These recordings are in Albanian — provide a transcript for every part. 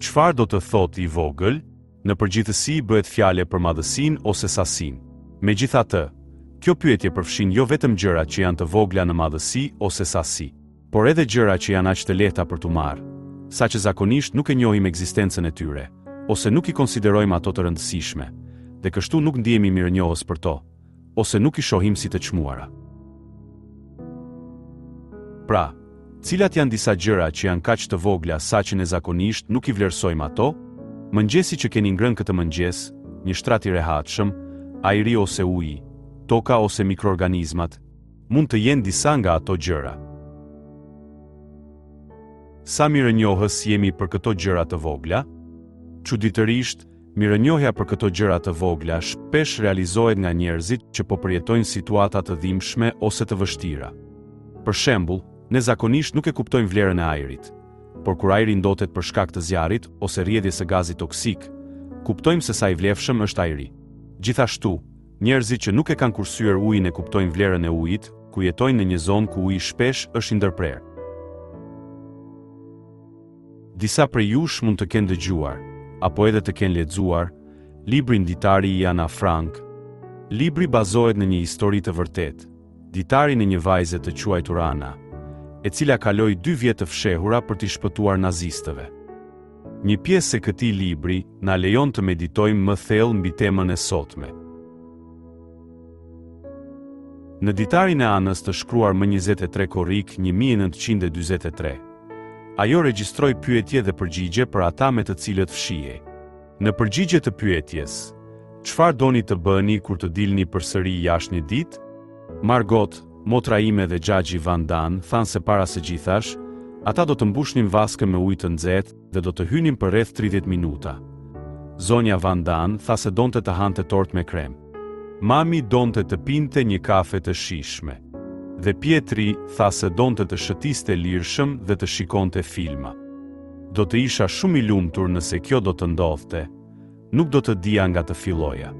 Çfarë do të thotë i vogël? Në përgjithësi bëhet fjale për madhësinë ose sasinë. Megjithatë, kjo pyetje përfshin jo vetëm gjërat që janë të vogla në madhësi ose sasi, por edhe gjëra që janë aq të lehta për t'u marrë, saqë zakonisht nuk e njohim ekzistencën e tyre, ose nuk i konsiderojmë ato të rëndësishme, dhe kështu nuk ndihemi mirënjohës për to, ose nuk i shohim si të çmuara. Pra, cilat janë disa gjëra që janë kaq të vogla saqë ne zakonisht nuk i vlerësojmë ato? Mëngjesi që keni ngrënë këtë mëngjes, një shtrat i rehatshëm, ajri ose uji, toka ose mikroorganizmat, mund të jenë disa nga ato gjëra. Sa mirënjohës jemi për këto gjëra të vogla? Çuditërisht, mirënjohja për këto gjëra të vogla shpesh realizohet nga njerëzit që po përjetojnë situata të dhimbshme ose të vështira. Për shembull, ne zakonisht nuk e kuptojmë vlerën e ajrit, por kur ajri ndotet për shkak të zjarrit ose rrjedhjes së gazit toksik, kuptojmë se sa i vlefshëm është ajri. Gjithashtu, njerëzit që nuk e kanë kursyer ujin e kuptojnë vlerën e ujit, ku jetojnë në një zonë ku uji shpesh është i ndërprerë. Disa prej jush mund të kenë dëgjuar, apo edhe të kenë lexuar, librin Ditari i Ana Frank. Libri bazohet në një histori të vërtetë, ditari në një vajze të quajtur Ana, e cila kaloi 2 vjet të fshehura për t'i shpëtuar nazistëve. Një pjesë e këtij libri na lejon të meditojmë më thellë mbi temën e sotme. Në ditarin e Anës të shkruar më 23 korrik 1943, ajo regjistroi pyetje dhe përgjigje për ata me të cilët fshihej. Në përgjigje të pyetjes, çfarë doni të bëni kur të dilni përsëri jashtë një ditë? Margot, motra ime dhe Xhaxhi Van Dan thanë se para së gjithash, ata do të mbushnin vaskën me ujë të nxehtë dhe do të hynin për rreth 30 minuta. Zonja Van Dan tha se donte të hante tortë me krem. Mami donte të pinte një kafe të shijshme. Dhe Pietri tha se donte të shëtiste lirshëm dhe të shikonte filma. Do të isha shumë i lumtur nëse kjo do të ndodhte. Nuk do të dija nga të filloja.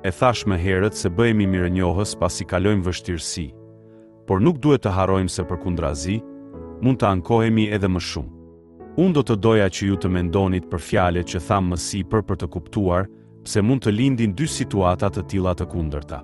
E thash më herët se bëhemi mirënjohës pasi kalojmë vështirësi, por nuk duhet të harrojmë se përkundrazi, mund të ankohemi edhe më shumë. Unë do të doja që ju të mendonit për fjalët që tham më sipër për të kuptuar pse mund të lindin 2 situata të tilla të kundërta.